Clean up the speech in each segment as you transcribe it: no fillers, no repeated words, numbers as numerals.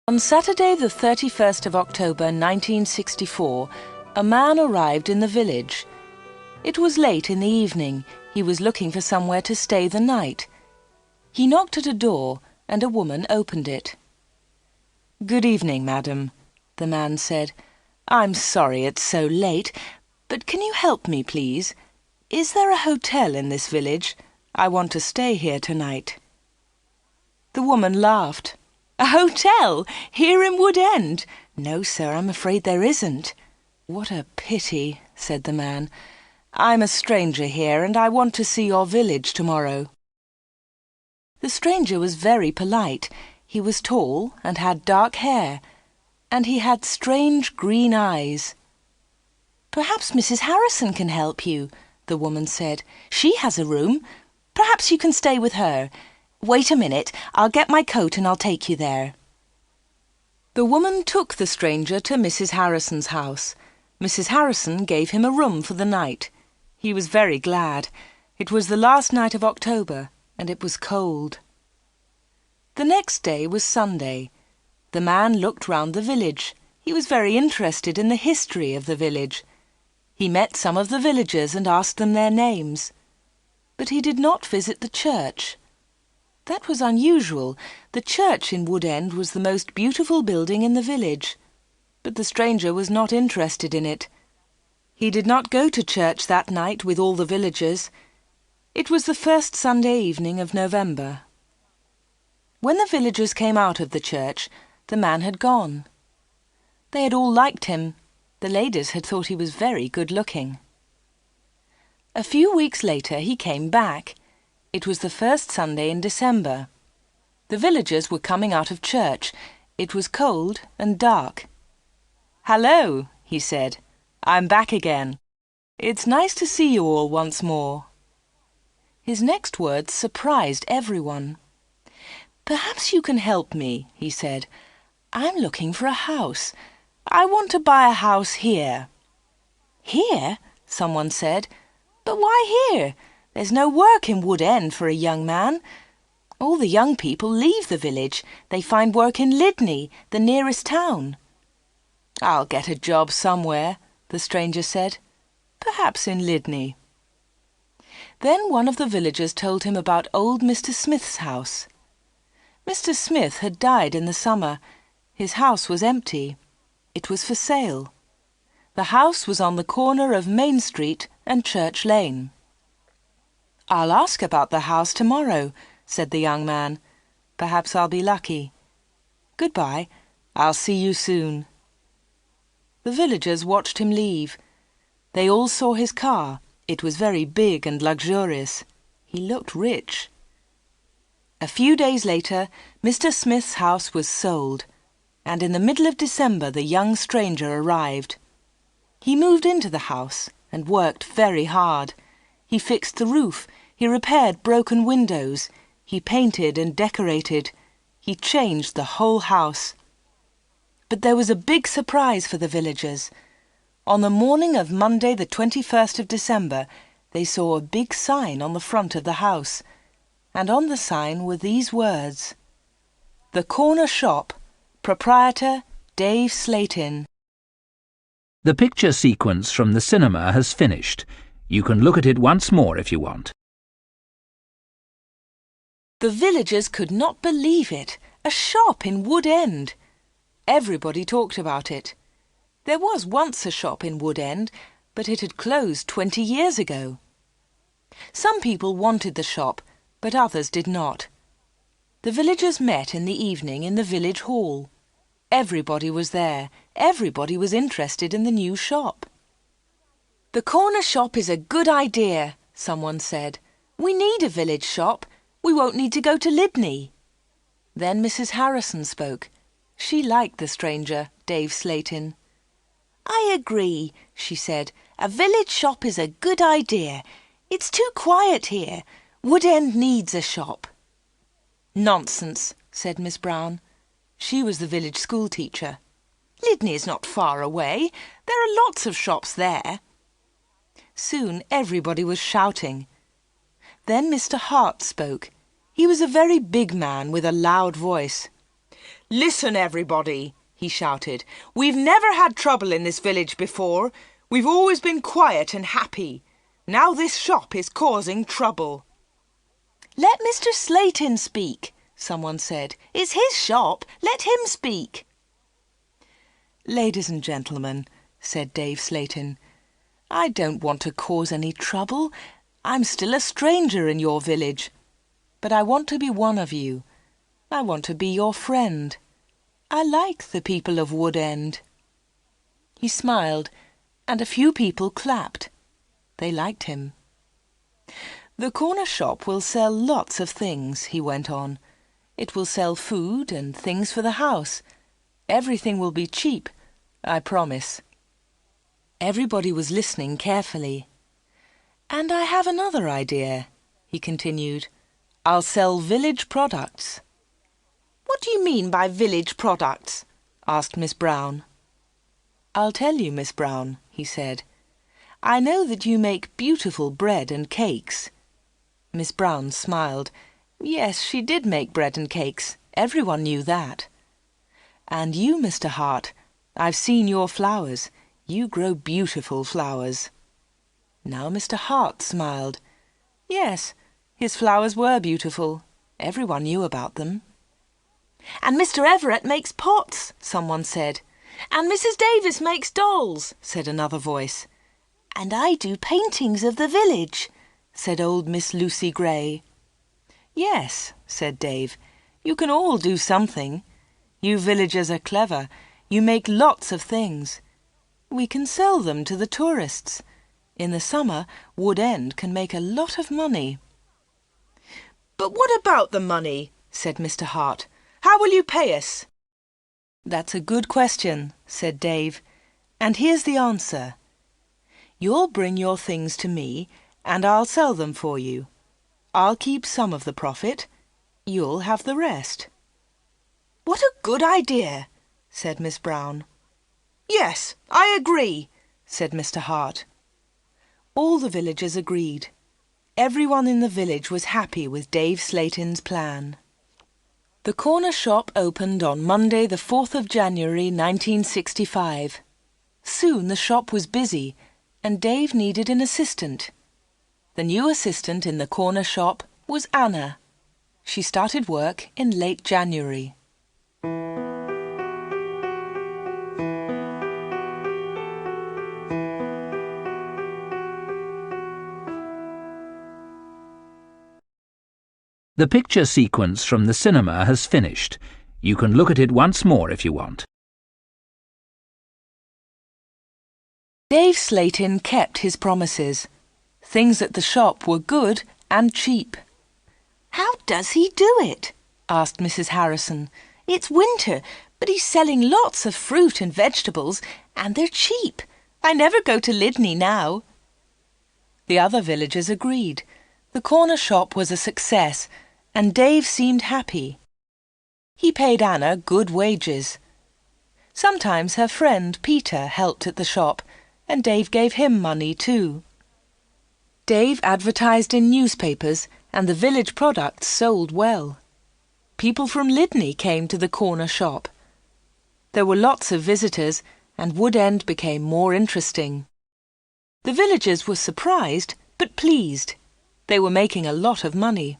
On Saturday the 31st of October 1964, a man arrived in the village. It was late in the evening. He was looking for somewhere to stay the night. He knocked at a door and a woman opened it. "Good evening, madam," the man said. "I'm sorry it's so late, but can you help me, please? Is there a hotel in this village? I want to stay here tonight." The woman laughed. "A hotel? Here in Wood End? No, sir, I'm afraid there isn't." "What a pity," said the man. "I'm a stranger here and I want to see your village tomorrow." The stranger was very polite. He was tall and had dark hair, and he had strange green eyes. "Perhaps Mrs. Harrison can help you," the woman said. "She has a room. Perhaps you can stay with her. Wait a minute, I'll get my coat and I'll take you there." The woman took the stranger to Mrs. Harrison's house. Mrs. Harrison gave him a room for the night. He was very glad. It was the last night of October, and it was cold. The next day was Sunday. The man looked round the village. He was very interested in the history of the village. He met some of the villagers and asked them their names. But he did not visit the church. That was unusual. The church in Wood End was the most beautiful building in the village. But the stranger was not interested in it. He did not go to church that night with all the villagers. It was the first Sunday evening of November. When the villagers came out of the church, the man had gone. They had all liked him. The ladies had thought he was very good-looking. A few weeks later he came back. It was the first Sunday in December. The villagers were coming out of church. It was cold and dark. "Hello," he said. "I'm back again. It's nice to see you all once more." His next words surprised everyone. "Perhaps you can help me," he said. "I'm looking for a house. I want to buy a house here." "Here?" someone said. "But why here? There's no work in Wood End for a young man. All the young people leave the village. They find work in Lydney, the nearest town." "I'll get a job somewhere," the stranger said. "Perhaps in Lydney." Then one of the villagers told him about old Mr. Smith's house. Mr. Smith had died in the summer. His house was empty. It was for sale. The house was on the corner of Main Street and Church Lane. "I'll ask about the house tomorrow," said the young man. "Perhaps I'll be lucky. Goodbye. I'll see you soon." The villagers watched him leave. They all saw his car. It was very big and luxurious. He looked rich. A few days later, Mr. Smith's house was sold, and in the middle of December the young stranger arrived. He moved into the house and worked very hard. He fixed the roof, he repaired broken windows, he painted and decorated, he changed the whole house. But there was a big surprise for the villagers. On the morning of Monday the 21st of December, they saw a big sign on the front of the house, and on the sign were these words: "The Corner Shop, Proprietor Dave Slatin." The picture sequence from the cinema has finished. You can look at it once more if you want. The villagers could not believe it. A shop in Wood End. Everybody talked about it. There was once a shop in Wood End, but it had closed 20 years ago. Some people wanted the shop, but others did not. The villagers met in the evening in the village hall. Everybody was there. Everybody was interested in the new shop. "The corner shop is a good idea," someone said. "We need a village shop. We won't need to go to Lydney." Then Mrs. Harrison spoke. She liked the stranger, Dave Slatin. "I agree," she said. "A village shop is a good idea. It's too quiet here. Wood End needs a shop." "Nonsense," said Miss Brown. She was the village school teacher. "Lydney is not far away. There are lots of shops there." Soon everybody was shouting. Then Mr. Hart spoke. He was a very big man with a loud voice. "Listen, everybody," he shouted. "We've never had trouble in this village before. We've always been quiet and happy. Now this shop is causing trouble." "Let Mr. Slayton speak," someone said. "It's his shop. Let him speak." "Ladies and gentlemen," said Dave Slayton, "I don't want to cause any trouble. I'm still a stranger in your village. But I want to be one of you. I want to be your friend. I like the people of Wood End." He smiled, and a few people clapped. They liked him. "The corner shop will sell lots of things," he went on. "It will sell food and things for the house. Everything will be cheap, I promise." Everybody was listening carefully. "And I have another idea," he continued. "I'll sell village products." "What do you mean by village products?" asked Miss Brown. "I'll tell you, Miss Brown," he said. "I know that you make beautiful bread and cakes." Miss Brown smiled. Yes, she did make bread and cakes. Everyone knew that. "And you, Mr. Hart, I've seen your flowers. You grow beautiful flowers." Now Mr. Hart smiled. Yes, his flowers were beautiful. Everyone knew about them. "And Mr. Everett makes pots," someone said. "And Mrs. Davis makes dolls," said another voice. "And I do paintings of the village," said old Miss Lucy Gray. "Yes," said Dave, "you can all do something. You villagers are clever. You make lots of things. We can sell them to the tourists. In the summer, Wood End can make a lot of money." "But what about the money?" said Mr. Hart. "How will you pay us?" "That's a good question," said Dave. "And here's the answer. You'll bring your things to me, and I'll sell them for you. I'll keep some of the profit. You'll have the rest." "What a good idea," said Miss Brown. "Yes, I agree," said Mr. Hart. All the villagers agreed. Everyone in the village was happy with Dave Slayton's plan. The corner shop opened on Monday the 4th of January 1965. Soon the shop was busy and Dave needed an assistant. The new assistant in the corner shop was Anna. She started work in late January. The picture sequence from the cinema has finished. You can look at it once more if you want. Dave Slayton kept his promises. Things at the shop were good and cheap. "How does he do it?" asked Mrs. Harrison. "It's winter, but he's selling lots of fruit and vegetables, and they're cheap. I never go to Lydney now." The other villagers agreed. The corner shop was a success, and Dave seemed happy. He paid Anna good wages. Sometimes her friend Peter helped at the shop, and Dave gave him money too. Dave advertised in newspapers, and the village products sold well. People from Lydney came to the corner shop. There were lots of visitors, and Wood End became more interesting. The villagers were surprised, but pleased. They were making a lot of money.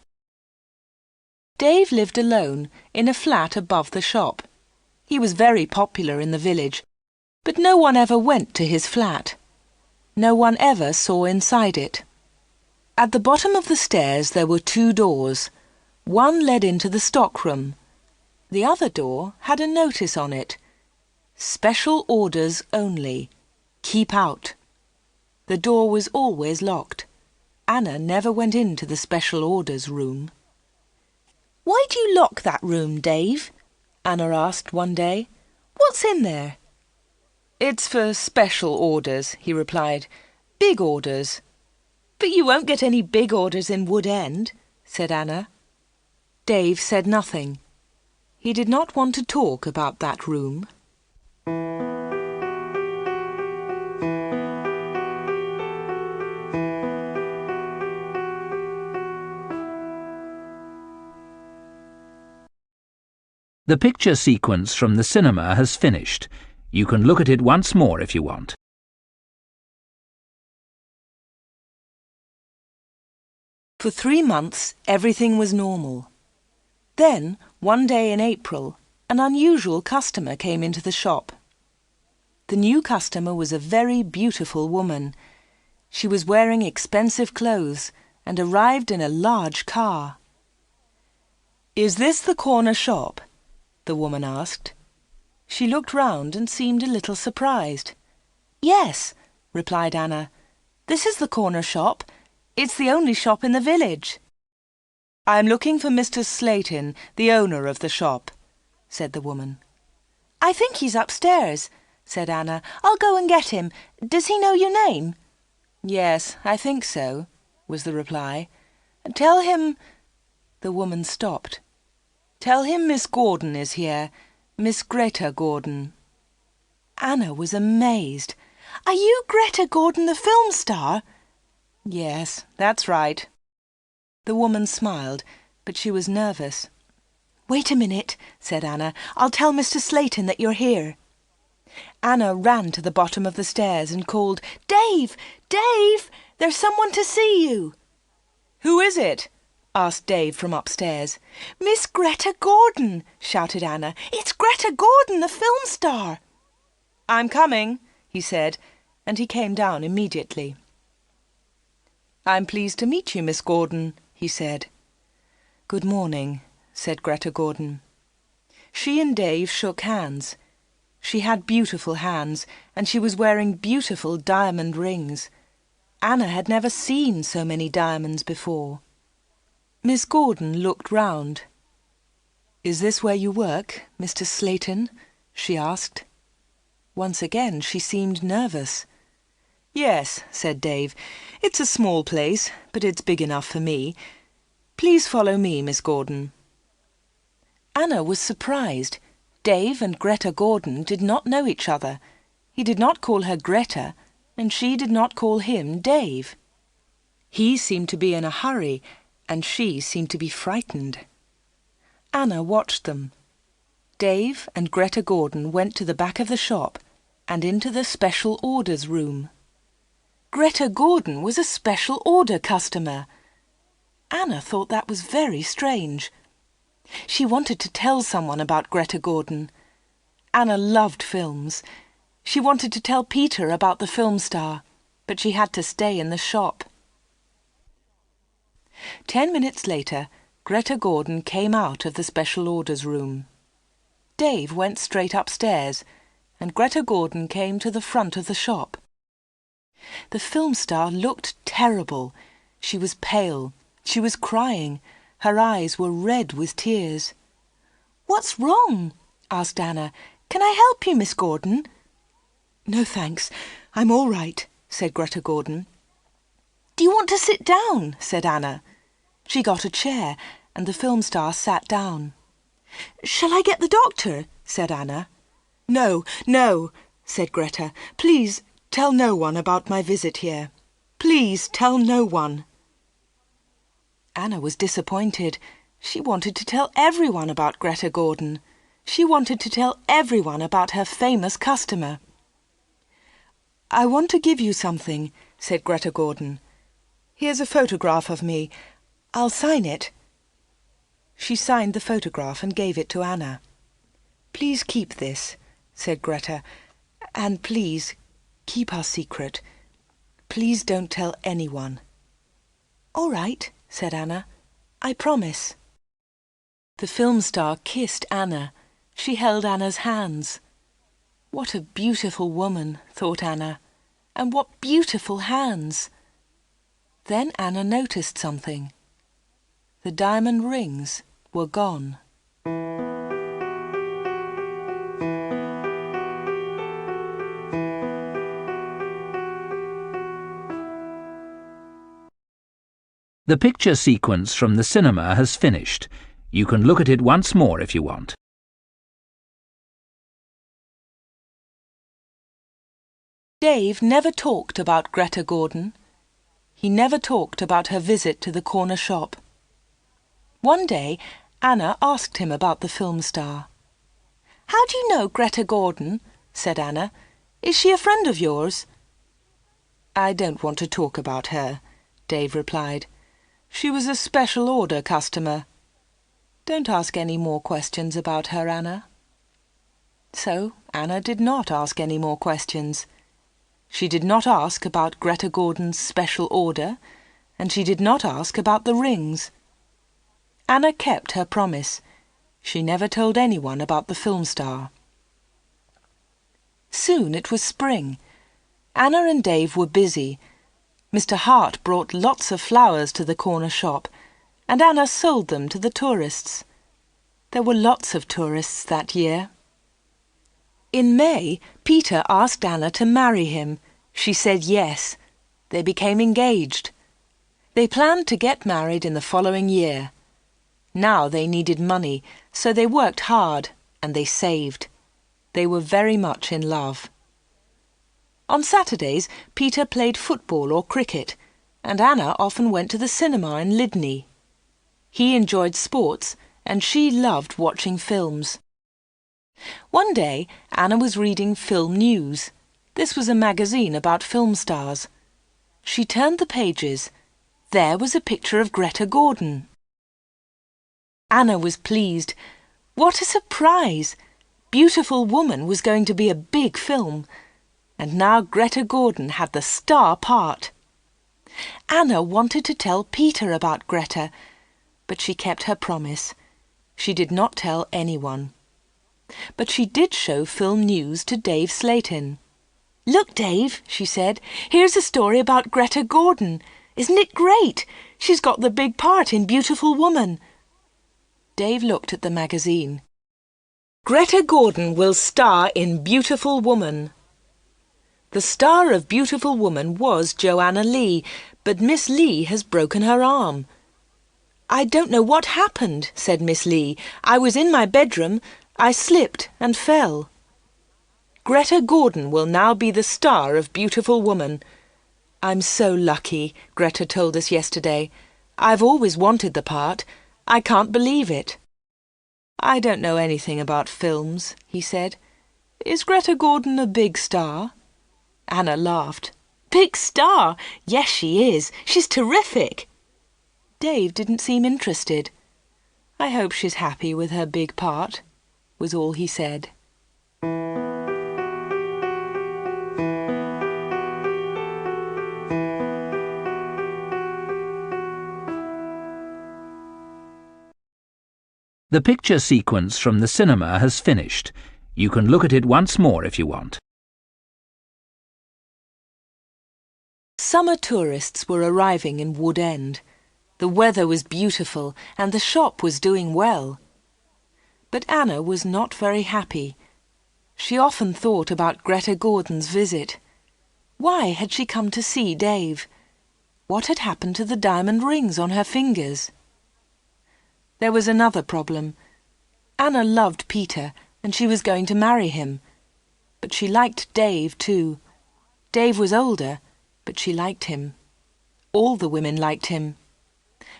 Dave lived alone in a flat above the shop. He was very popular in the village, but no one ever went to his flat. No one ever saw inside it. At the bottom of the stairs there were 2 doors. One led into the stockroom. The other door had a notice on it. "Special orders only. Keep out." The door was always locked. Anna never went into the special orders room. "Why do you lock that room, Dave?" Anna asked one day. "What's in there?" "It's for special orders," he replied. "Big orders." "But you won't get any big orders in Wood End," said Anna. Dave said nothing. He did not want to talk about that room. The picture sequence from the cinema has finished. You can look at it once more if you want. For 3 months, everything was normal. Then, one day in April, an unusual customer came into the shop. The new customer was a very beautiful woman. She was wearing expensive clothes and arrived in a large car. "Is this the corner shop?" the woman asked. She looked round and seemed a little surprised. "Yes," replied Anna. "This is the corner shop. It's the only shop in the village." "I'm looking for Mr. Slayton, the owner of the shop," said the woman. "I think he's upstairs," said Anna. "I'll go and get him. Does he know your name?" "Yes, I think so," was the reply. "Tell him—" The woman stopped. "Tell him Miss Gordon is here, Miss Greta Gordon." Anna was amazed. "Are you Greta Gordon, the film star?" "Yes, that's right." The woman smiled, but she was nervous. "Wait a minute," said Anna. "I'll tell Mr. Slayton that you're here." Anna ran to the bottom of the stairs and called, "Dave! Dave! There's someone to see you!" "Who is it?" asked Dave from upstairs. "Miss Greta Gordon!" shouted Anna. "It's Greta Gordon, the film star!" "I'm coming," he said, and he came down immediately. "I'm pleased to meet you, Miss Gordon," he said. "Good morning," said Greta Gordon. She and Dave shook hands. She had beautiful hands, and she was wearing beautiful diamond rings. Anna had never seen so many diamonds before. Miss Gordon looked round. "Is this where you work, Mr. Slayton?" she asked. Once again she seemed nervous. "Yes," said Dave. "It's a small place, but it's big enough for me. Please follow me, Miss Gordon." Anna was surprised. Dave and Greta Gordon did not know each other. He did not call her Greta, and she did not call him Dave. He seemed to be in a hurry, and she seemed to be frightened. Anna watched them. Dave and Greta Gordon went to the back of the shop and into the special orders room. Greta Gordon was a special order customer. Anna thought that was very strange. She wanted to tell someone about Greta Gordon. Anna loved films. She wanted to tell Peter about the film star, but she had to stay in the shop. 10 minutes later, Greta Gordon came out of the special orders room. Dave went straight upstairs, and Greta Gordon came to the front of the shop. The film star looked terrible. She was pale. She was crying. Her eyes were red with tears. "What's wrong?" asked Anna. "Can I help you, Miss Gordon?" "No, thanks. I'm all right," said Greta Gordon. "Do you want to sit down?" said Anna. She got a chair, and the film star sat down. "Shall I get the doctor?" said Anna. "No, no," said Greta. "Please tell no one about my visit here. Please tell no one." Anna was disappointed. She wanted to tell everyone about Greta Gordon. She wanted to tell everyone about her famous customer. "I want to give you something," said Greta Gordon. "Here's a photograph of me. I'll sign it." She signed the photograph and gave it to Anna. "Please keep this," said Greta, "and please keep our secret. Please don't tell anyone." "All right," said Anna. "I promise." The film star kissed Anna. She held Anna's hands. What a beautiful woman, thought Anna, and what beautiful hands. Then Anna noticed something. The diamond rings were gone. The picture sequence from the cinema has finished. You can look at it once more if you want. Dave never talked about Greta Gordon. He never talked about her visit to the corner shop. One day, Anna asked him about the film star. "How do you know Greta Gordon?" said Anna. "Is she a friend of yours?" "I don't want to talk about her," Dave replied. "She was a special order customer. Don't ask any more questions about her, Anna." So Anna did not ask any more questions. She did not ask about Greta Gordon's special order, and she did not ask about the rings. Anna kept her promise. She never told anyone about the film star. Soon it was spring. Anna and Dave were busy. Mr. Hart brought lots of flowers to the corner shop, and Anna sold them to the tourists. There were lots of tourists that year. In May, Peter asked Anna to marry him. She said yes. They became engaged. They planned to get married in the following year. Now they needed money, so they worked hard and they saved. They were very much in love. On Saturdays, Peter played football or cricket, and Anna often went to the cinema in Lydney. He enjoyed sports, and she loved watching films. One day, Anna was reading Film News. This was a magazine about film stars. She turned the pages. There was a picture of Greta Gordon. Anna was pleased. What a surprise! Beautiful Woman was going to be a big film, and now Greta Gordon had the star part. Anna wanted to tell Peter about Greta, but she kept her promise. She did not tell anyone. But she did show Film News to Dave Slayton. "Look, Dave," she said, "here's a story about Greta Gordon. Isn't it great? She's got the big part in Beautiful Woman." Dave looked at the magazine. "Greta Gordon will star in Beautiful Woman." The star of Beautiful Woman was Joanna Lee, but Miss Lee has broken her arm. "I don't know what happened," said Miss Lee. "I was in my bedroom. I slipped and fell." Greta Gordon will now be the star of Beautiful Woman. "I'm so lucky," Greta told us yesterday. "I've always wanted the part. I can't believe it." "I don't know anything about films," he said. "Is Greta Gordon a big star?" Anna laughed. "Big star? Yes, she is. She's terrific." Dave didn't seem interested. "I hope she's happy with her big part," was all he said. The picture sequence from the cinema has finished. You can look at it once more if you want. Summer tourists were arriving in Wood End. The weather was beautiful and the shop was doing well. But Anna was not very happy. She often thought about Greta Gordon's visit. Why had she come to see Dave? What had happened to the diamond rings on her fingers? There was another problem. Anna loved Peter and she was going to marry him. But she liked Dave too. Dave was older, but she liked him. All the women liked him.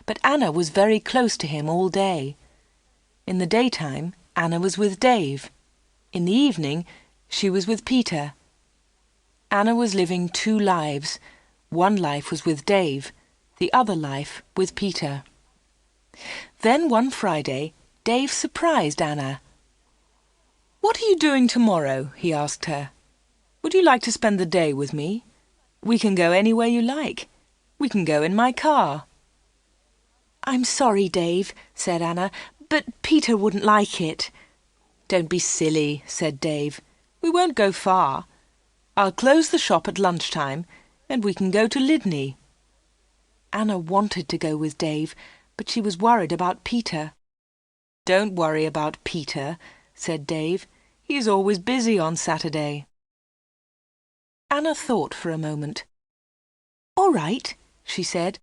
But Anna was very close to him all day. In the daytime, Anna was with Dave. In the evening, she was with Peter. Anna was living two lives. One life was with Dave, the other life with Peter. Then one Friday, Dave surprised Anna. "What are you doing tomorrow?" he asked her. "Would you like to spend the day with me? We can go anywhere you like. We can go in my car." "I'm sorry, Dave," said Anna, "but Peter wouldn't like it." "Don't be silly," said Dave. "We won't go far. I'll close the shop at lunchtime and we can go to Lydney." Anna wanted to go with Dave, but she was worried about Peter. "Don't worry about Peter," said Dave. "He's always busy on Saturday." Anna thought for a moment. "All right," she said.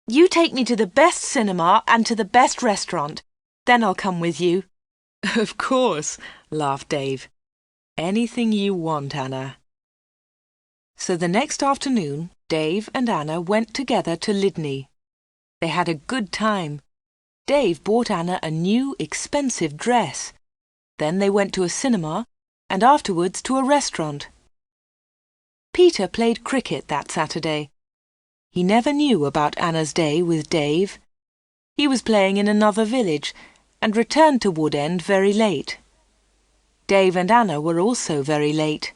"You take me to the best cinema and to the best restaurant. Then I'll come with you." "Of course," laughed Dave. "Anything you want, Anna." So the next afternoon, Dave and Anna went together to Lydney. They had a good time. Dave bought Anna a new, expensive dress. Then they went to a cinema and afterwards to a restaurant. Peter played cricket that Saturday. He never knew about Anna's day with Dave. He was playing in another village and returned to Woodend very late. Dave and Anna were also very late.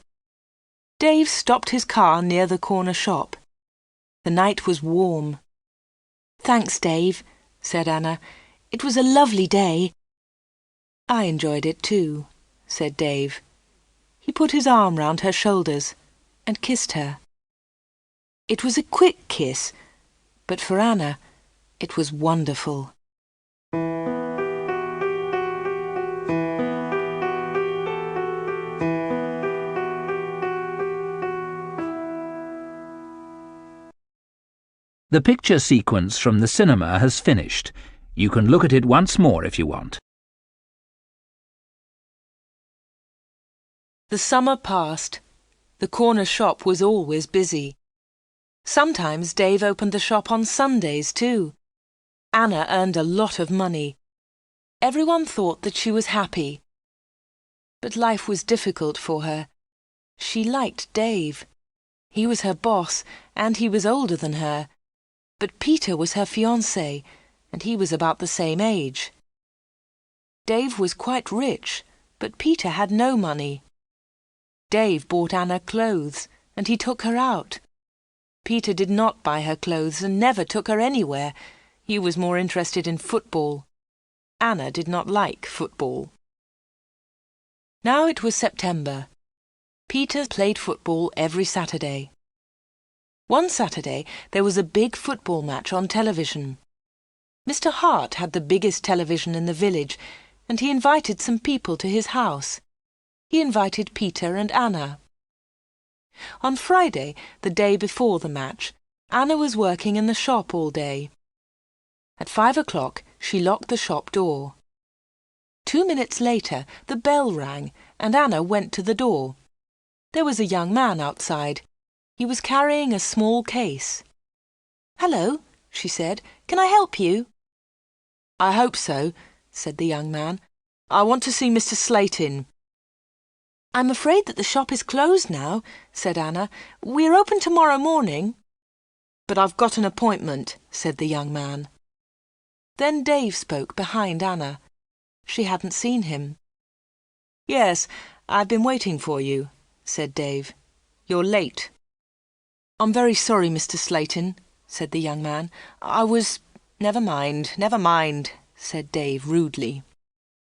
Dave stopped his car near the corner shop. The night was warm. "Thanks, Dave," said Anna. "It was a lovely day." "I enjoyed it too," said Dave. He put his arm round her shoulders and kissed her. It was a quick kiss, but for Anna, it was wonderful. The picture sequence from the cinema has finished. You can look at it once more if you want. The summer passed. The corner shop was always busy. Sometimes Dave opened the shop on Sundays too. Anna earned a lot of money. Everyone thought that she was happy. But life was difficult for her. She liked Dave. He was her boss, and he was older than her. But Peter was her fiancé, and he was about the same age. Dave was quite rich, but Peter had no money. Dave bought Anna clothes, and he took her out. Peter did not buy her clothes and never took her anywhere. He was more interested in football. Anna did not like football. Now it was September. Peter played football every Saturday. One Saturday there was a big football match on television. Mr. Hart had the biggest television in the village, and he invited some people to his house. He invited Peter and Anna. On Friday, the day before the match, Anna was working in the shop all day. At 5 o'clock, she locked the shop door. 2 minutes later, the bell rang, and Anna went to the door. There was a young man outside. He was carrying a small case. "Hello," she said. "Can I help you?" "I hope so," said the young man. "I want to see Mr. Slatin." "I'm afraid that the shop is closed now," said Anna. "We're open tomorrow morning." "But I've got an appointment," said the young man. Then Dave spoke behind Anna. She hadn't seen him. "Yes, I've been waiting for you," said Dave. "You're late." "I'm very sorry, Mr. Slatin," said the young man. Never mind, said Dave rudely.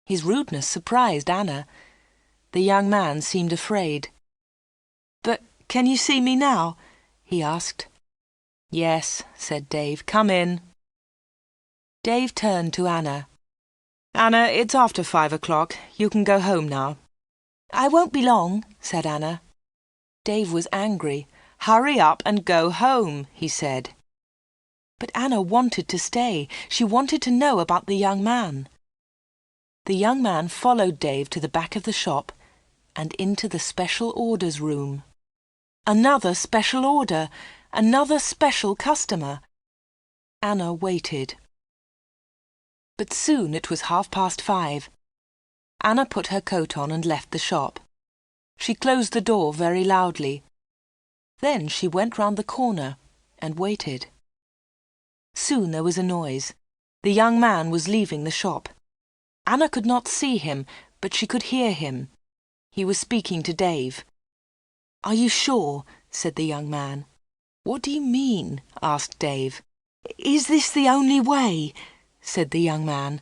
His rudeness surprised Anna. The young man seemed afraid. "But can you see me now?" he asked. "Yes," said Dave. "Come in." Dave turned to Anna. "Anna, it's after 5 o'clock. You can go home now." "I won't be long," said Anna. Dave was angry. "Hurry up and go home," he said. But Anna wanted to stay. She wanted to know about the young man. The young man followed Dave to the back of the shop and into the special orders room. Another special order! Another special customer! Anna waited. But soon it was 5:30. Anna put her coat on and left the shop. She closed the door very loudly. Then she went round the corner and waited. Soon there was a noise. The young man was leaving the shop. Anna could not see him, but she could hear him. He was speaking to Dave. "Are you sure?" said the young man. "What do you mean?" asked Dave. "Is this the only way?" said the young man.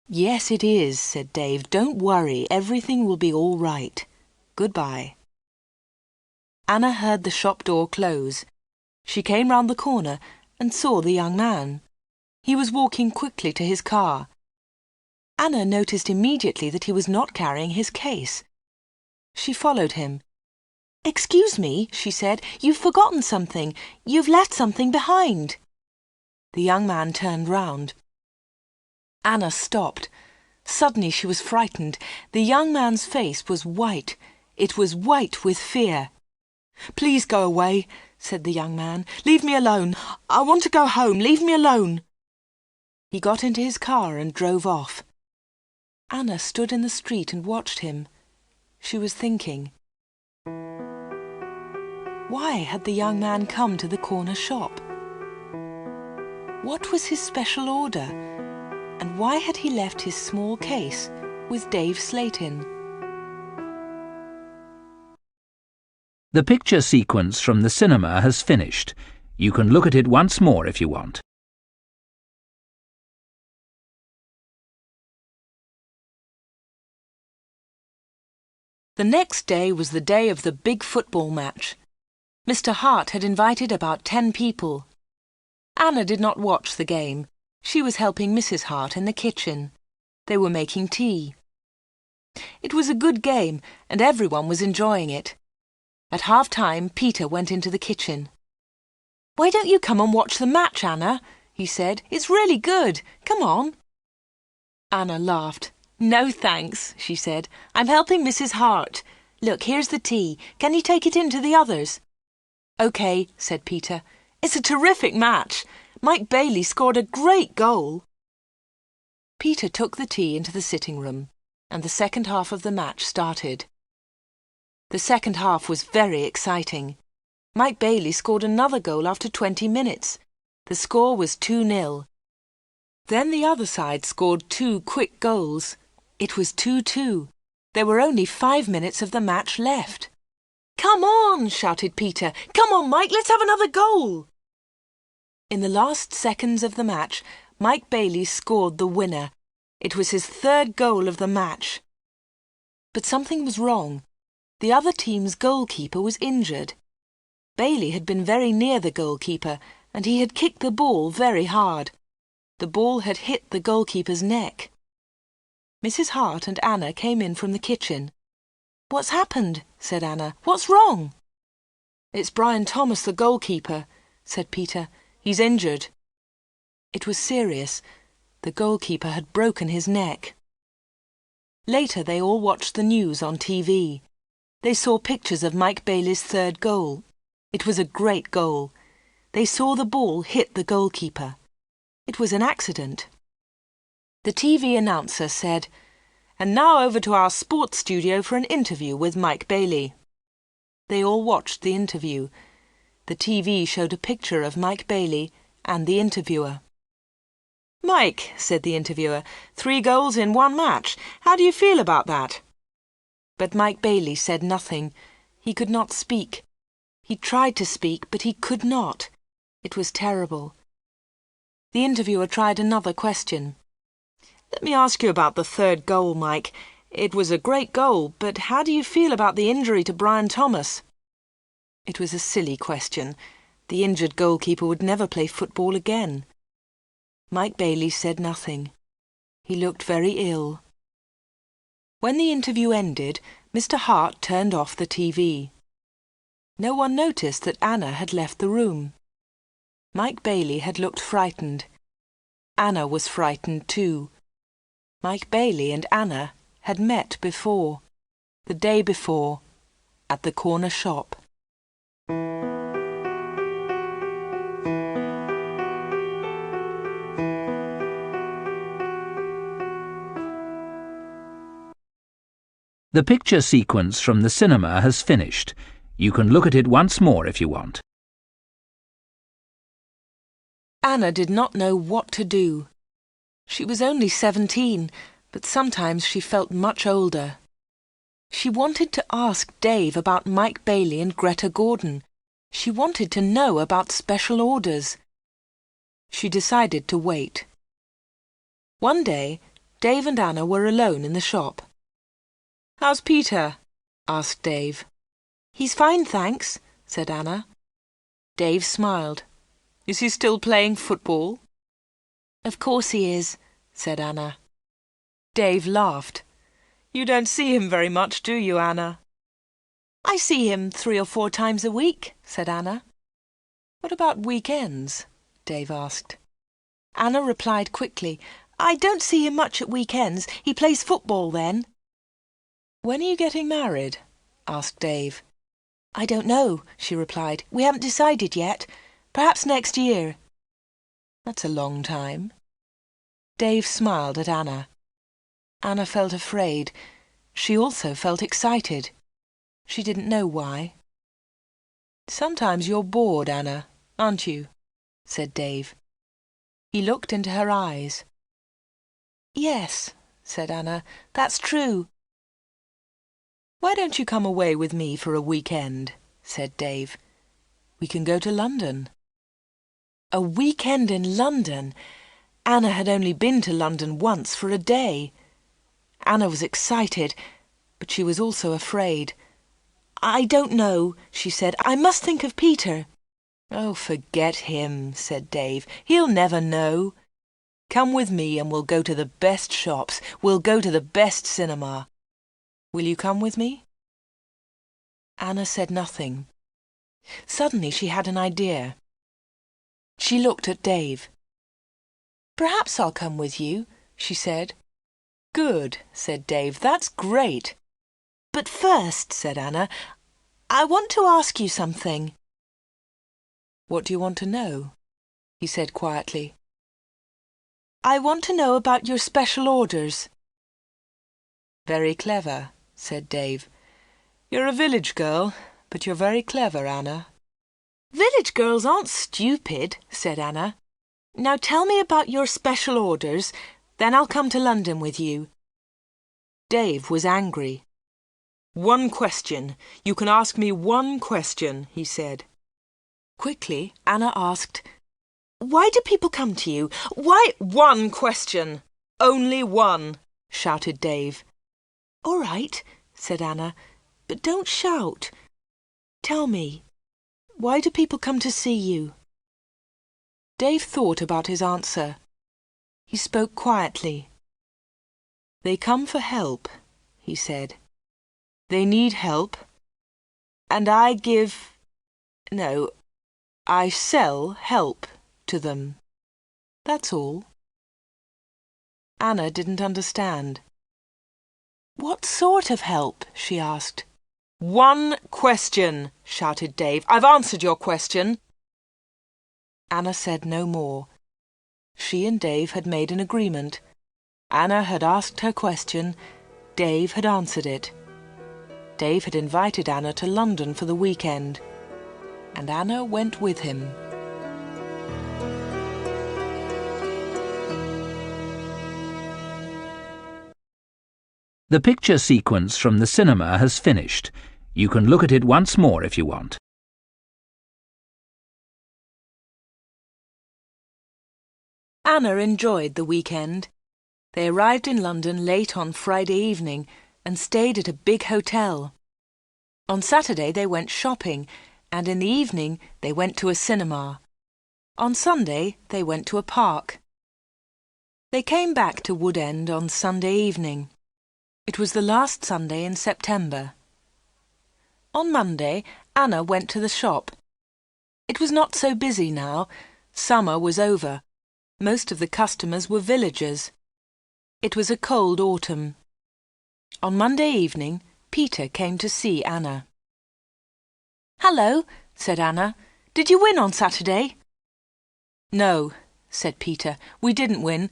"Yes, it is," said Dave. "Don't worry, everything will be all right. Goodbye." Anna heard the shop door close. She came round the corner and saw the young man. He was walking quickly to his car. Anna noticed immediately that he was not carrying his case. She followed him. "Excuse me," she said, "you've forgotten something. You've left something behind." The young man turned round. Anna stopped. Suddenly she was frightened. The young man's face was white. It was white with fear. "Please go away," said the young man. "Leave me alone. I want to go home. Leave me alone." He got into his car and drove off. Anna stood in the street and watched him. She was thinking. Why had the young man come to the corner shop? What was his special order? And why had he left his small case with Dave Slate in? The picture sequence from the cinema has finished. You can look at it once more if you want. The next day was the day of the big football match. Mr. Hart had invited about 10 people. Anna did not watch the game. She was helping Mrs. Hart in the kitchen. They were making tea. It was a good game, and everyone was enjoying it. At half-time, Peter went into the kitchen. "Why don't you come and watch the match, Anna?" he said. "It's really good. Come on." Anna laughed. "No, thanks," she said. "I'm helping Mrs. Hart. Look, here's the tea. Can you take it in to the others?" "OK," said Peter. "It's a terrific match. Mike Bailey scored a great goal." Peter took the tea into the sitting room, and the second half of the match started. The second half was very exciting. Mike Bailey scored another goal after 20 minutes. The score was 2-0. Then the other side scored 2 quick goals. It was 2-2. There were only 5 minutes of the match left. "Come on!" shouted Peter. "Come on, Mike, let's have another goal!" In the last seconds of the match, Mike Bailey scored the winner. It was his 3rd goal of the match. But something was wrong. The other team's goalkeeper was injured. Bailey had been very near the goalkeeper, and he had kicked the ball very hard. The ball had hit the goalkeeper's neck. Mrs. Hart and Anna came in from the kitchen. "What's happened?" said Anna. "What's wrong?" "It's Brian Thomas, the goalkeeper," said Peter. "He's injured." It was serious. The goalkeeper had broken his neck. Later they all watched the news on TV. They saw pictures of Mike Bailey's 3rd goal. It was a great goal. They saw the ball hit the goalkeeper. It was an accident. The TV announcer said, "And now over to our sports studio for an interview with Mike Bailey." They all watched the interview. The TV showed a picture of Mike Bailey and the interviewer. "Mike," said the interviewer, 3 goals in 1 match. How do you feel about that?" But Mike Bailey said nothing. He could not speak. He tried to speak, but he could not. It was terrible. The interviewer tried another question. "Let me ask you about the 3rd goal, Mike. It was a great goal, but how do you feel about the injury to Brian Thomas?" It was a silly question. The injured goalkeeper would never play football again. Mike Bailey said nothing. He looked very ill. When the interview ended, Mr. Hart turned off the TV. No one noticed that Anna had left the room. Mike Bailey had looked frightened. Anna was frightened too. Mike Bailey and Anna had met before, the day before, at the corner shop. The picture sequence from the cinema has finished. You can look at it once more if you want. Anna did not know what to do. She was only 17, but sometimes she felt much older. She wanted to ask Dave about Mike Bailey and Greta Gordon. She wanted to know about special orders. She decided to wait. One day, Dave and Anna were alone in the shop. "How's Peter?" asked Dave. "He's fine, thanks," said Anna. Dave smiled. "Is he still playing football?" "Of course he is," said Anna. Dave laughed. "You don't see him very much, do you, Anna?" "I see him 3 or 4 times a week," said Anna. "What about weekends?" Dave asked. Anna replied quickly, "I don't see him much at weekends. He plays football then." "When are you getting married?" asked Dave. "I don't know," she replied. "We haven't decided yet. Perhaps next year." "That's a long time." Dave smiled at Anna. Anna felt afraid. She also felt excited. She didn't know why. "Sometimes you're bored, Anna, aren't you?" said Dave. He looked into her eyes. "Yes," said Anna, "that's true." "Why don't you come away with me for a weekend?" said Dave. "We can go to London." A weekend in London! Anna had only been to London once for a day. Anna was excited, but she was also afraid. "I don't know," she said. "I must think of Peter." "Oh, forget him," said Dave. "He'll never know. Come with me and we'll go to the best shops. We'll go to the best cinema. Will you come with me?" Anna said nothing. Suddenly she had an idea. She looked at Dave. "Perhaps I'll come with you," she said. "Good," said Dave. "That's great." "But first," said Anna, "I want to ask you something." "What do you want to know?" he said quietly. "I want to know about your special orders." "Very clever," said Dave. "You're a village girl, but you're very clever, Anna." "Village girls aren't stupid," said Anna. "Now tell me about your special orders, then I'll come to London with you." Dave was angry. "One question. You can ask me one question," he said. Quickly, Anna asked, "Why do people come to you? Why—" "One question! Only one!" shouted Dave. "All right," said Anna, "but don't shout. Tell me, why do people come to see you?" Dave thought about his answer. He spoke quietly. "They come for help," he said. "They need help, and I sell help to them. That's all." Anna didn't understand. "What sort of help?" she asked. "One question!" shouted Dave. "I've answered your question." Anna said no more. She and Dave had made an agreement. Anna had asked her question. Dave had answered it. Dave had invited Anna to London for the weekend, and Anna went with him. The picture sequence from the cinema has finished. You can look at it once more if you want. Anna enjoyed the weekend. They arrived in London late on Friday evening and stayed at a big hotel. On Saturday they went shopping, and in the evening they went to a cinema. On Sunday they went to a park. They came back to Wood End on Sunday evening. It was the last Sunday in September. On Monday, Anna went to the shop. It was not so busy now. Summer was over. Most of the customers were villagers. It was a cold autumn. On Monday evening, Peter came to see Anna. "Hello," said Anna. "Did you win on Saturday?" "No," said Peter. "We didn't win,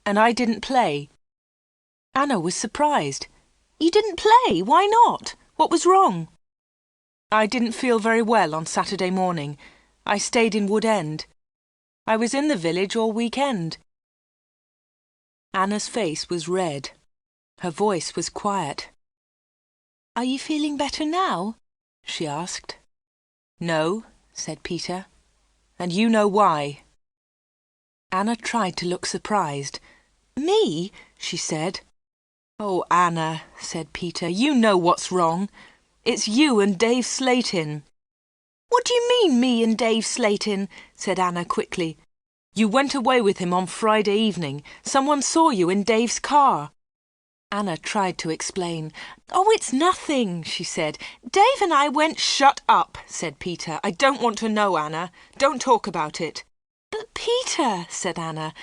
and I didn't play." Anna was surprised. "You didn't play? Why not? What was wrong?" "I didn't feel very well on Saturday morning. I stayed in Wood End. I was in the village all weekend." Anna's face was red. Her voice was quiet. "Are you feeling better now?" she asked. "No," said Peter, "and you know why." Anna tried to look surprised. "Me?" she said. "Oh, Anna," said Peter, "you know what's wrong. It's you and Dave Slatin." "What do you mean, me and Dave Slatin?" said Anna quickly. "You went away with him on Friday evening. Someone saw you in Dave's car." Anna tried to explain. "Oh, it's nothing," she said. "Dave and I went—" "Shut up," said Peter. "I don't want to know, Anna. Don't talk about it." "But Peter," said Anna.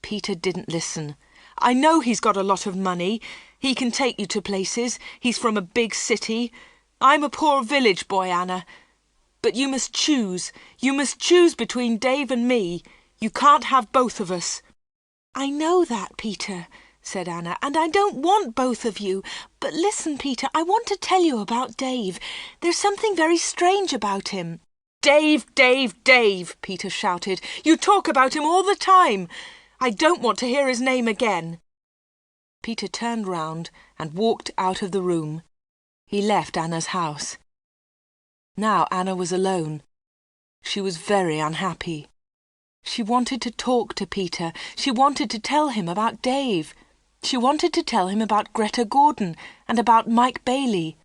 Peter didn't listen. "I know he's got a lot of money. He can take you to places. He's from a big city. I'm a poor village boy, Anna. But you must choose. You must choose between Dave and me. You can't have both of us." "I know that, Peter," said Anna, "and I don't want both of you. But listen, Peter, I want to tell you about Dave. There's something very strange about him." "Dave, Dave, Dave," Peter shouted. "You talk about him all the time. I don't want to hear his name again." Peter turned round and walked out of the room. He left Anna's house. Now Anna was alone. She was very unhappy. She wanted to talk to Peter. She wanted to tell him about Dave. She wanted to tell him about Greta Gordon and about Mike Bailey.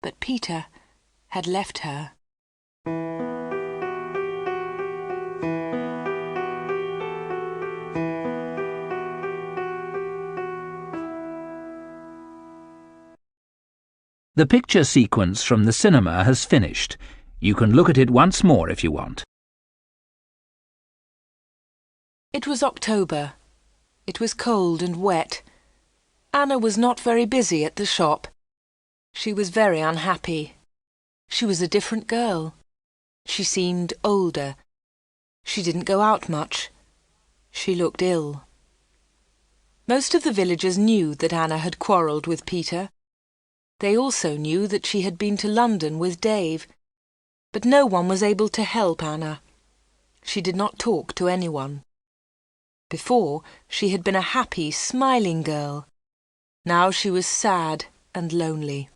But Peter had left her. The picture sequence from the cinema has finished. You can look at it once more if you want. It was October. It was cold and wet. Anna was not very busy at the shop. She was very unhappy. She was a different girl. She seemed older. She didn't go out much. She looked ill. Most of the villagers knew that Anna had quarrelled with Peter. They also knew that she had been to London with Dave. But no one was able to help Anna. She did not talk to anyone. Before, she had been a happy, smiling girl. Now she was sad and lonely.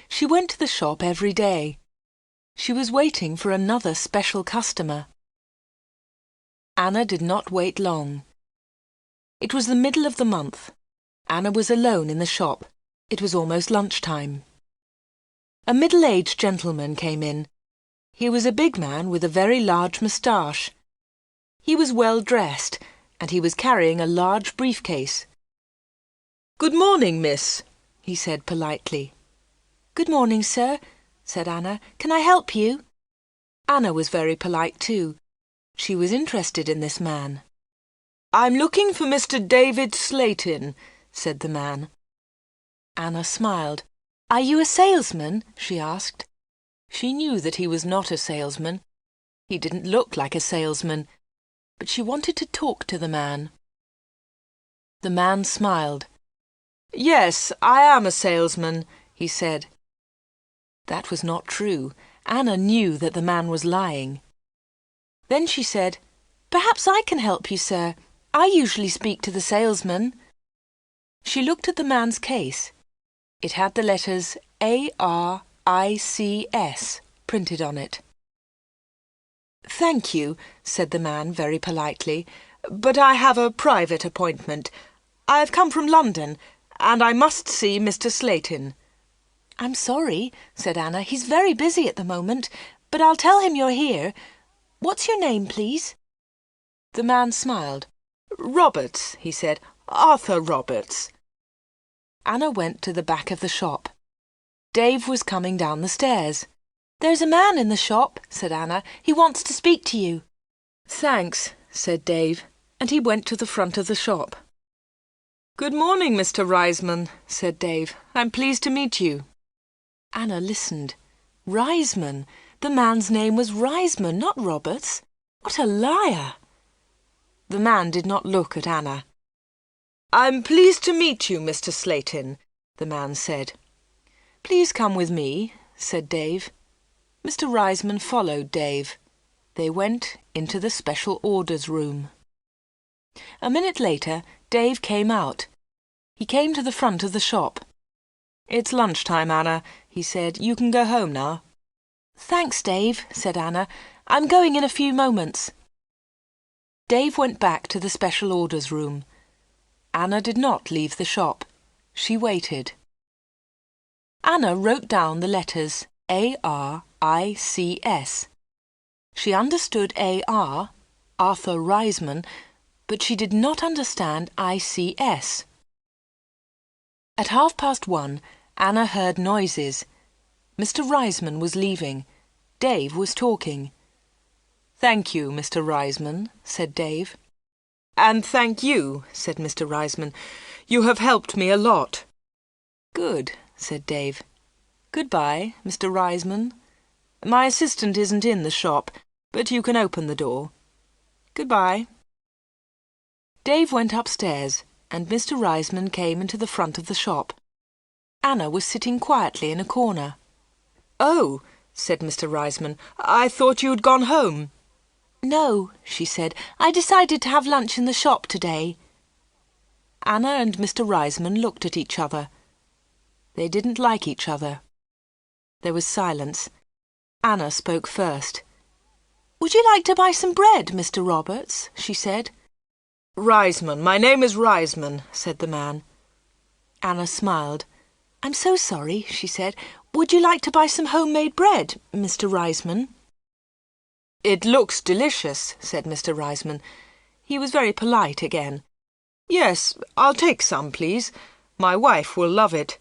She went to the shop every day. She was waiting for another special customer. Anna did not wait long. It was the middle of the month. Anna was alone in the shop. It was almost lunchtime. A middle-aged gentleman came in. He was a big man with a very large moustache. He was well dressed, and he was carrying a large briefcase. "Good morning, miss," he said politely. "Good morning, sir," said Anna. "Can I help you?" Anna was very polite too. She was interested in this man. "I'm looking for Mr. David Slatin," said the man. Anna smiled. "Are you a salesman?" she asked. She knew that he was not a salesman. He didn't look like a salesman, but she wanted to talk to the man. The man smiled. "Yes, I am a salesman," he said. That was not true. Anna knew that the man was lying. Then she said, "Perhaps I can help you, sir. I usually speak to the salesman." She looked at the man's case. It had the letters ARICS printed on it. "Thank you," said the man very politely, "but I have a private appointment. I have come from London, and I must see Mr. Slatin." "I'm sorry," said Anna. "He's very busy at the moment, but I'll tell him you're here. What's your name, please?" The man smiled. "Roberts," he said. "Arthur Roberts." Anna went to the back of the shop. Dave was coming down the stairs. "There's a man in the shop," said Anna. "He wants to speak to you." "Thanks," said Dave, and he went to the front of the shop. "Good morning, Mr. Reisman," said Dave. "I'm pleased to meet you." Anna listened. Reisman! The man's name was Reisman, not Roberts. What a liar! The man did not look at Anna. "I'm pleased to meet you, Mr. Slatin," the man said. "Please come with me," said Dave. Mr. Reisman followed Dave. They went into the special orders room. A minute later, Dave came out. He came to the front of the shop. "It's lunchtime, Anna," he said. "You can go home now." "Thanks, Dave," said Anna. "I'm going in a few moments." Dave went back to the special orders room. Anna did not leave the shop. She waited. Anna wrote down the letters ARICS. She understood AR, Arthur Reisman, but she did not understand ICS. At 1:30, Anna heard noises. Mr. Reisman was leaving. Dave was talking. "Thank you, Mr. Reisman," said Dave. "And thank you," said Mr. Reisman. "You have helped me a lot." "Good," said Dave. "Goodbye, Mr. Reisman. My assistant isn't in the shop, but you can open the door. Goodbye." Dave went upstairs, and Mr. Reisman came into the front of the shop. Anna was sitting quietly in a corner. "Oh," said Mr. Reisman, "I thought you had gone home." "No," she said. "I decided to have lunch in the shop today." Anna and Mr. Reisman looked at each other. They didn't like each other. There was silence. Anna spoke first. "Would you like to buy some bread, Mr. Roberts?" she said. "Reisman. My name is Reisman," said the man. Anna smiled. "I'm so sorry," she said. "Would you like to buy some homemade bread, Mr. Reisman?" "It looks delicious," said Mr. Reisman. He was very polite again. "Yes, I'll take some, please. My wife will love it."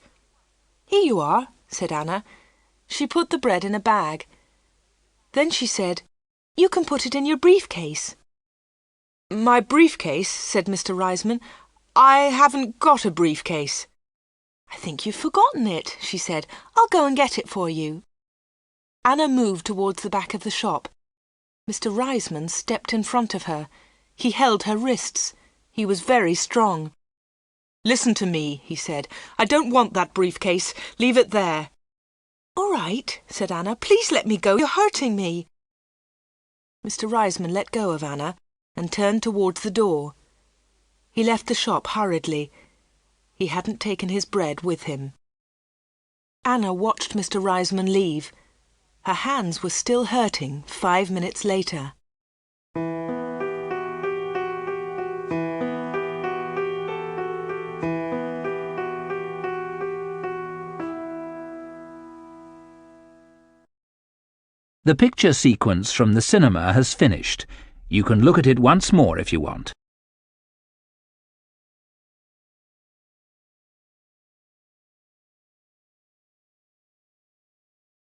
"Here you are," said Anna. She put the bread in a bag. Then she said, "You can put it in your briefcase." "My briefcase?" said Mr. Reisman. "I haven't got a briefcase." "I think you've forgotten it," she said. "I'll go and get it for you." Anna moved towards the back of the shop. Mr. Reisman stepped in front of her. He held her wrists. He was very strong. "Listen to me," he said. "I don't want that briefcase. Leave it there." "All right," said Anna. "Please let me go. You're hurting me." Mr. Reisman let go of Anna and turned towards the door. He left the shop hurriedly. He hadn't taken his bread with him. Anna watched Mr. Reisman leave. Her hands were still hurting 5 minutes later. The picture sequence from the cinema has finished. You can look at it once more if you want.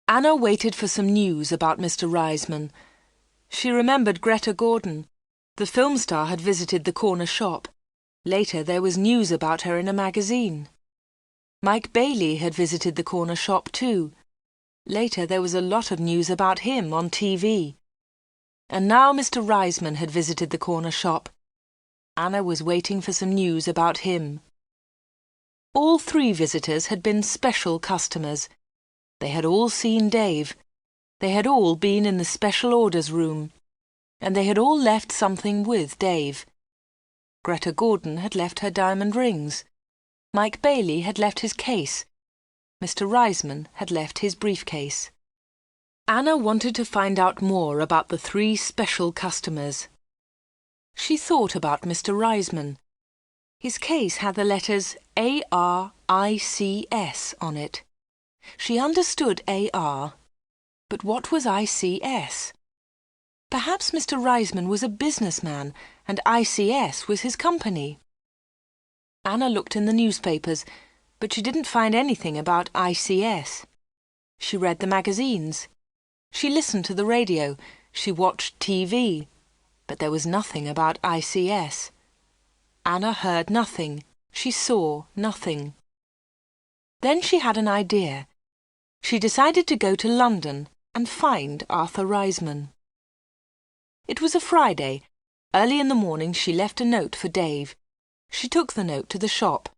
Anna waited for some news about Mr. Reisman. She remembered Greta Gordon. The film star had visited the corner shop. Later there was news about her in a magazine. Mike Bailey had visited the corner shop too. Later there was a lot of news about him on TV. And now Mr. Reisman had visited the corner shop. Anna was waiting for some news about him. All 3 visitors had been special customers. They had all seen Dave. They had all been in the special orders room. And they had all left something with Dave. Greta Gordon had left her diamond rings. Mike Bailey had left his case. Mr. Reisman had left his briefcase. Anna wanted to find out more about the 3 special customers. She thought about Mr. Reisman. His case had the letters ARICS on it. She understood AR, but what was ICS? Perhaps Mr. Reisman was a businessman and ICS was his company. Anna looked in the newspapers, but she didn't find anything about ICS. She read the magazines. She listened to the radio. She watched TV. But there was nothing about ICS. Anna heard nothing. She saw nothing. Then she had an idea. She decided to go to London and find Arthur Reisman. It was a Friday. Early in the morning she left a note for Dave. She took the note to the shop.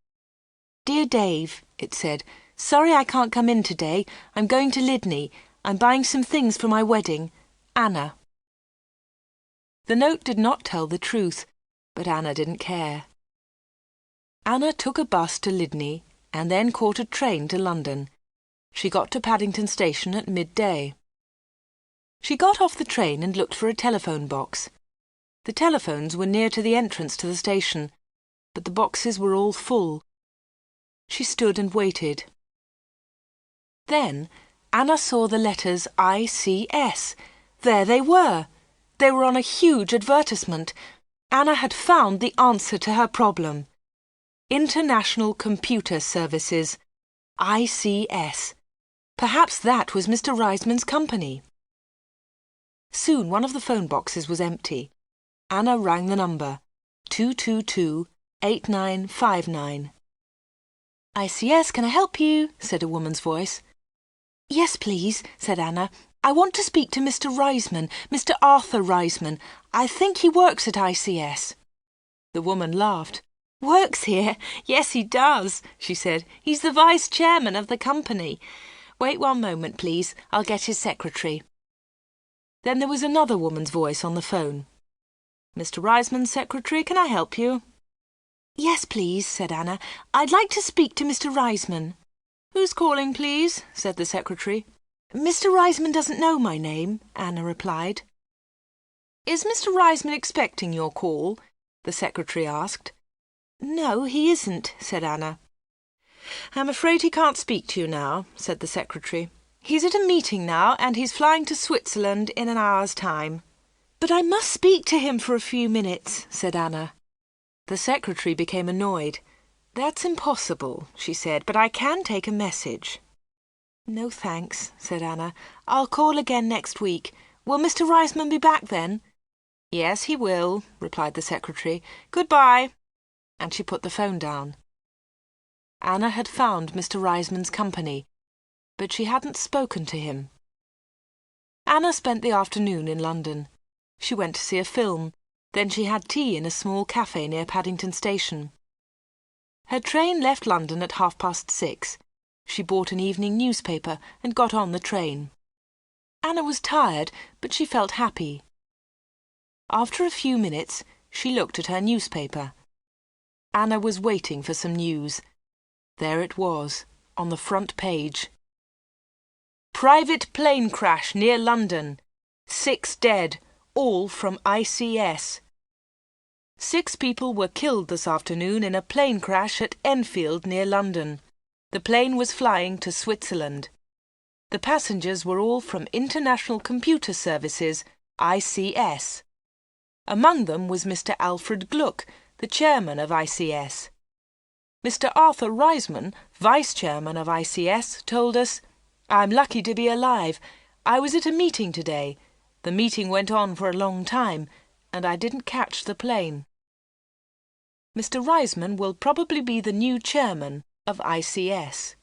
"Dear Dave," it said, "sorry I can't come in today. I'm going to Lydney. I'm buying some things for my wedding. Anna." The note did not tell the truth, but Anna didn't care. Anna took a bus to Lydney and then caught a train to London. She got to Paddington Station at midday. She got off the train and looked for a telephone box. The telephones were near to the entrance to the station, but the boxes were all full. She stood and waited. Then Anna saw the letters ICS. There they were. They were on a huge advertisement. Anna had found the answer to her problem. International Computer Services. ICS. Perhaps that was Mr. Reisman's company. Soon one of the phone boxes was empty. Anna rang the number, 222-8959. "ICS, can I help you?" said a woman's voice. "Yes, please," said Anna. "I want to speak to Mr. Reisman, Mr. Arthur Reisman. I think he works at ICS." The woman laughed. "Works here? Yes, he does," she said. "He's the vice chairman of the company. Wait one moment, please. I'll get his secretary." Then there was another woman's voice on the phone. "Mr. Reisman's secretary, can I help you?" "Yes, please," said Anna. "I'd like to speak to Mr. Reisman." "Who's calling, please?" said the secretary. "Mr. Reisman doesn't know my name," Anna replied. "Is Mr. Reisman expecting your call?" the secretary asked. "No, he isn't," said Anna. "I'm afraid he can't speak to you now," said the secretary. "He's at a meeting now, and he's flying to Switzerland in an hour's time." "But I must speak to him for a few minutes," said Anna. The secretary became annoyed. "That's impossible," she said, "but I can take a message." "No, thanks," said Anna. "I'll call again next week. Will Mr. Reisman be back then?" "Yes, he will," replied the secretary. "Goodbye." And she put the phone down. Anna had found Mr. Reisman's company, but she hadn't spoken to him. Anna spent the afternoon in London. She went to see a film. Then she had tea in a small cafe near Paddington Station. Her train left London at 6:30. She bought an evening newspaper and got on the train. Anna was tired, but she felt happy. After a few minutes, she looked at her newspaper. Anna was waiting for some news. There it was, on the front page. "Private plane crash near London. 6 dead, all from ICS. 6 people were killed this afternoon in a plane crash at Enfield near London. The plane was flying to Switzerland. The passengers were all from International Computer Services, ICS. Among them was Mr. Alfred Gluck, the chairman of ICS. Mr. Arthur Reisman, vice chairman of ICS, told us, 'I'm lucky to be alive. I was at a meeting today. The meeting went on for a long time, and I didn't catch the plane.' Mr. Reisman will probably be the new chairman of ICS.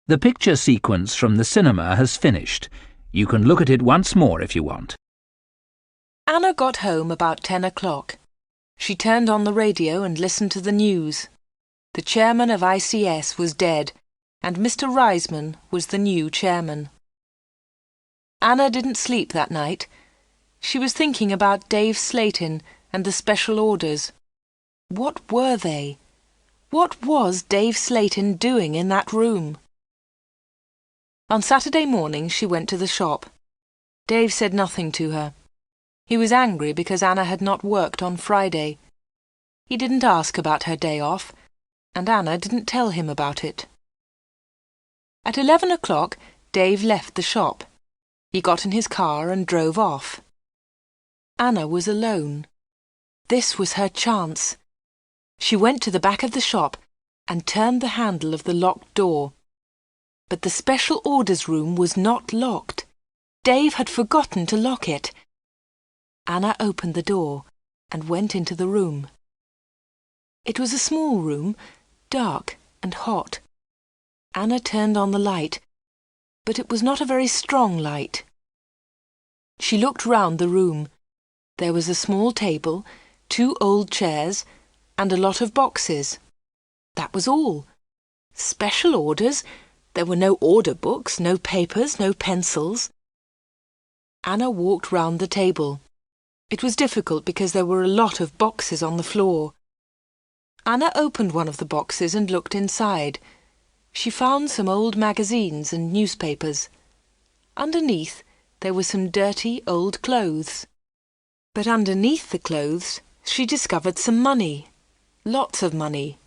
The picture sequence from the cinema has finished. You can look at it once more if you want. Anna got home about 10 o'clock. She turned on the radio and listened to the news. The chairman of ICS was dead, and Mr. Reisman was the new chairman. Anna didn't sleep that night. She was thinking about Dave Slayton and the special orders. What were they? What was Dave Slayton doing in that room? On Saturday morning she went to the shop. Dave said nothing to her. He was angry because Anna had not worked on Friday. He didn't ask about her day off, and Anna didn't tell him about it. At 11 o'clock, Dave left the shop. He got in his car and drove off. Anna was alone. This was her chance. She went to the back of the shop and turned the handle of the locked door. But the special orders room was not locked. Dave had forgotten to lock it. Anna opened the door and went into the room. It was a small room, dark and hot. Anna turned on the light, but it was not a very strong light. She looked round the room. There was a small table, 2 old chairs, and a lot of boxes. That was all. Special orders? There were no order books, no papers, no pencils. Anna walked round the table. It was difficult because there were a lot of boxes on the floor. Anna opened one of the boxes and looked inside. She found some old magazines and newspapers. Underneath, there were some dirty old clothes. But underneath the clothes, she discovered some money. Lots of money.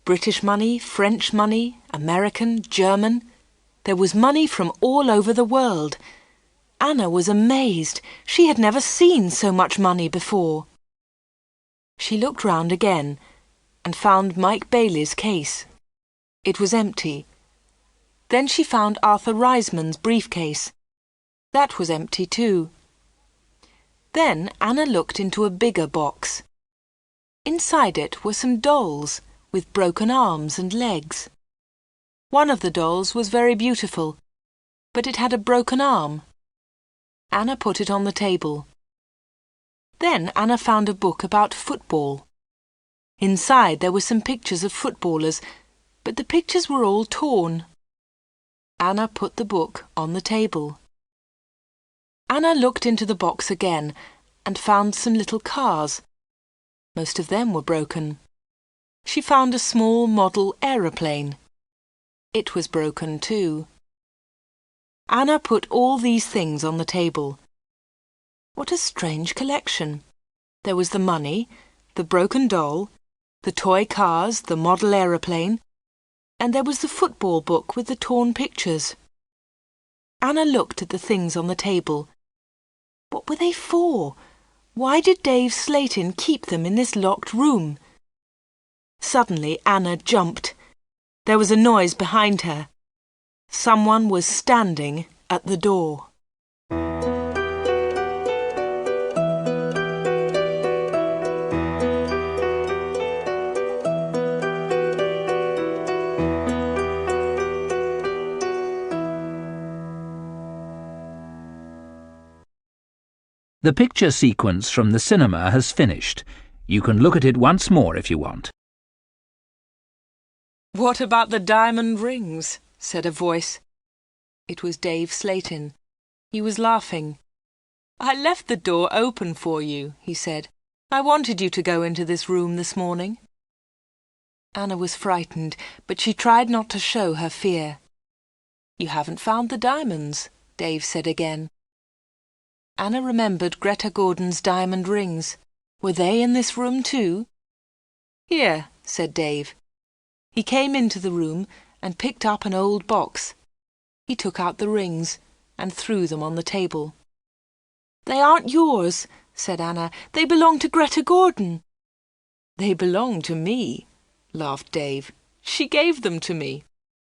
British money, French money, American, German. There was money from all over the world. Anna was amazed. She had never seen so much money before. She looked round again and found Mike Bailey's case. It was empty. Then she found Arthur Reisman's briefcase. That was empty too. Then Anna looked into a bigger box. Inside it were some dolls, with broken arms and legs. One of the dolls was very beautiful, but it had a broken arm. Anna put it on the table. Then Anna found a book about football. Inside there were some pictures of footballers, but the pictures were all torn. Anna put the book on the table. Anna looked into the box again and found some little cars. Most of them were broken. She found a small model aeroplane. It was broken too. Anna put all these things on the table. What a strange collection! There was the money, the broken doll, the toy cars, the model aeroplane, and there was the football book with the torn pictures. Anna looked at the things on the table. What were they for? Why did Dave Slayton keep them in this locked room? Suddenly Anna jumped. There was a noise behind her. Someone was standing at the door. The picture sequence from the cinema has finished. You can look at it once more if you want. "What about the diamond rings?" said a voice. It was Dave Slayton. He was laughing. "I left the door open for you," he said. "I wanted you to go into this room this morning." Anna was frightened, but she tried not to show her fear. "You haven't found the diamonds," Dave said again. Anna remembered Greta Gordon's diamond rings. Were they in this room too? "Here," said Dave. He came into the room and picked up an old box. He took out the rings and threw them on the table. "They aren't yours," said Anna. "They belong to Greta Gordon." "They belong to me," laughed Dave. "She gave them to me."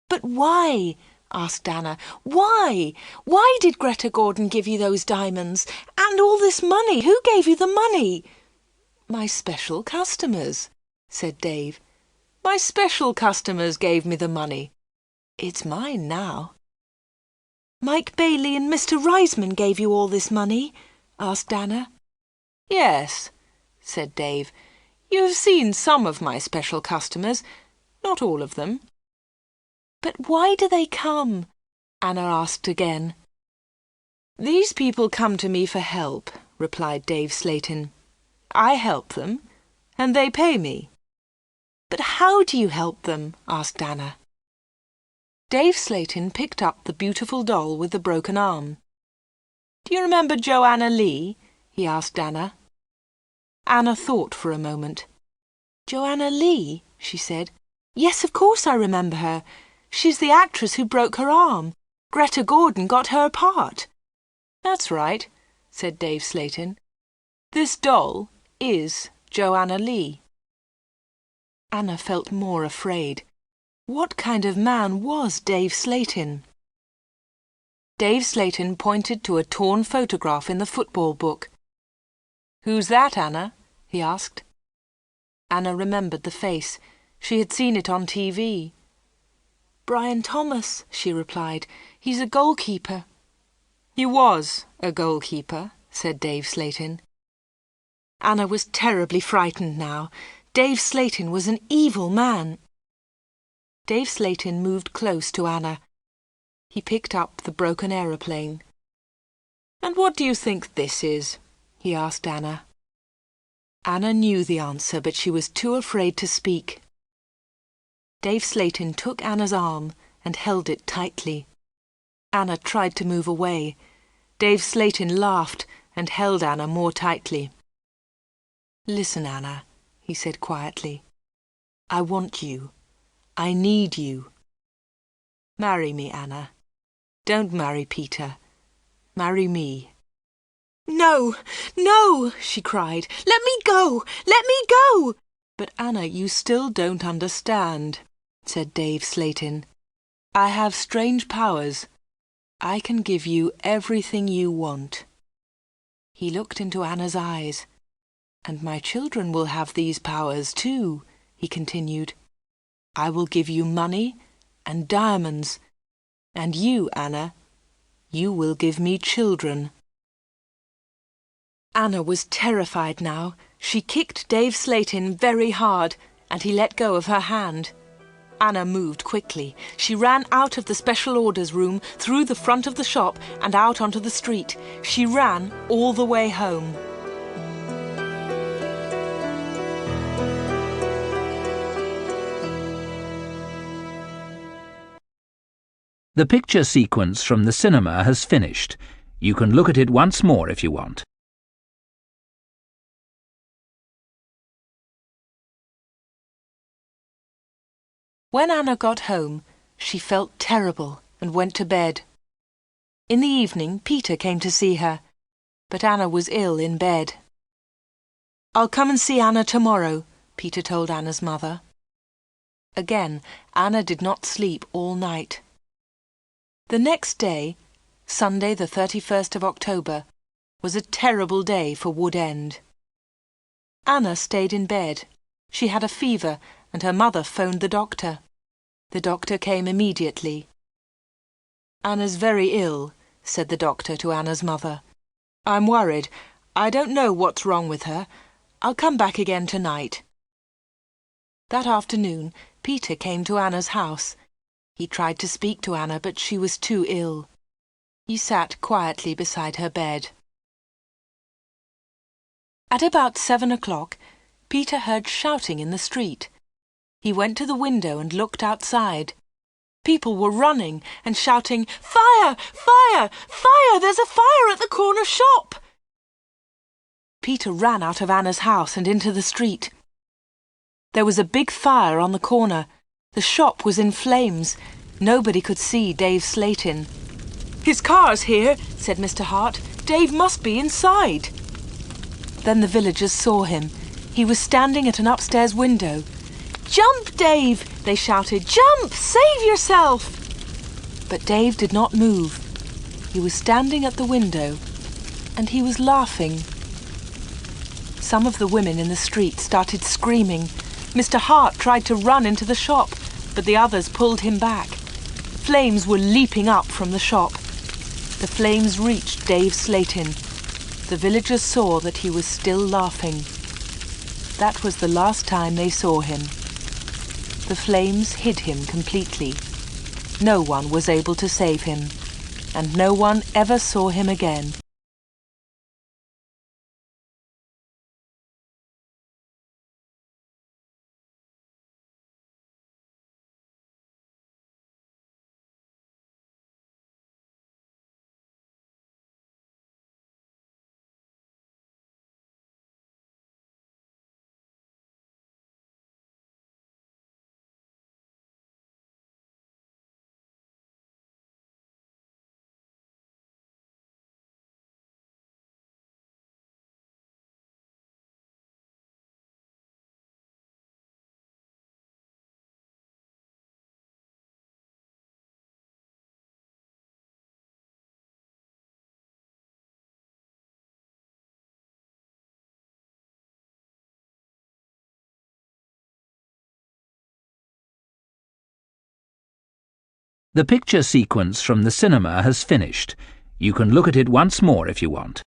"But why?" asked Anna. "Why? Why did Greta Gordon give you those diamonds? And all this money? Who gave you the money?" "My special customers," said Dave. "My special customers gave me the money. It's mine now." "Mike Bailey and Mr. Reisman gave you all this money?" asked Anna. "Yes," said Dave. "You have seen some of my special customers, not all of them." "But why do they come?" Anna asked again. "These people come to me for help," replied Dave Slayton. "I help them, and they pay me." "But how do you help them?" asked Anna. Dave Slayton picked up the beautiful doll with the broken arm. "Do you remember Joanna Lee?" he asked Anna. Anna thought for a moment. "Joanna Lee?" she said. "Yes, of course I remember her. She's the actress who broke her arm. Greta Gordon got her part." "That's right," said Dave Slayton. "This doll is Joanna Lee." Anna felt more afraid. What kind of man was Dave Slayton? Dave Slayton pointed to a torn photograph in the football book. "Who's that, Anna?" he asked. Anna remembered the face. She had seen it on TV. "Brian Thomas," she replied. "He's a goalkeeper." "He was a goalkeeper," said Dave Slayton. Anna was terribly frightened now. Dave Slayton was an evil man. Dave Slayton moved close to Anna. He picked up the broken aeroplane. "And what do you think this is?" he asked Anna. Anna knew the answer, but she was too afraid to speak. Dave Slayton took Anna's arm and held it tightly. Anna tried to move away. Dave Slayton laughed and held Anna more tightly. "Listen, Anna," he said quietly. "I want you. I need you. Marry me, Anna. Don't marry Peter. Marry me." "No, no," she cried. "Let me go! Let me go!" "But Anna, you still don't understand," said Dave Slayton. "I have strange powers. I can give you everything you want." He looked into Anna's eyes. "And my children will have these powers too," he continued. I will give you money and diamonds. And you, Anna, you will give me children." Anna was terrified now. She kicked Dave Slatin very hard, and he let go of her hand. Anna moved quickly. She ran out of the special orders room, through the front of the shop, and out onto the street. She ran all the way home. The picture sequence from the cinema has finished. You can look at it once more if you want. When Anna got home, she felt terrible and went to bed. In the evening, Peter came to see her, but Anna was ill in bed. "I'll come and see Anna tomorrow," Peter told Anna's mother. Again, Anna did not sleep all night. The next day, Sunday the 31st of October, was a terrible day for Wood End. Anna stayed in bed. She had a fever, and her mother phoned the doctor. The doctor came immediately. "Anna's very ill," said the doctor to Anna's mother. "I'm worried. I don't know what's wrong with her. I'll come back again tonight." That afternoon, Peter came to Anna's house. He tried to speak to Anna, but she was too ill. He sat quietly beside her bed. At about 7 o'clock, Peter heard shouting in the street. He went to the window and looked outside. People were running and shouting, "Fire! Fire! Fire! There's a fire at the corner shop!" Peter ran out of Anna's house and into the street. There was a big fire on the corner. The shop was in flames. Nobody could see Dave Slatin. "His car's here," said Mr. Hart. "Dave must be inside." Then the villagers saw him. He was standing at an upstairs window. "Jump, Dave!" they shouted. "Jump! Save yourself!" But Dave did not move. He was standing at the window, and he was laughing. Some of the women in the street started screaming. Mr. Hart tried to run into the shop, but the others pulled him back. Flames were leaping up from the shop. The flames reached Dave Slatin. The villagers saw that he was still laughing. That was the last time they saw him. The flames hid him completely. No one was able to save him, and no one ever saw him again. The picture sequence from the cinema has finished. You can look at it once more if you want.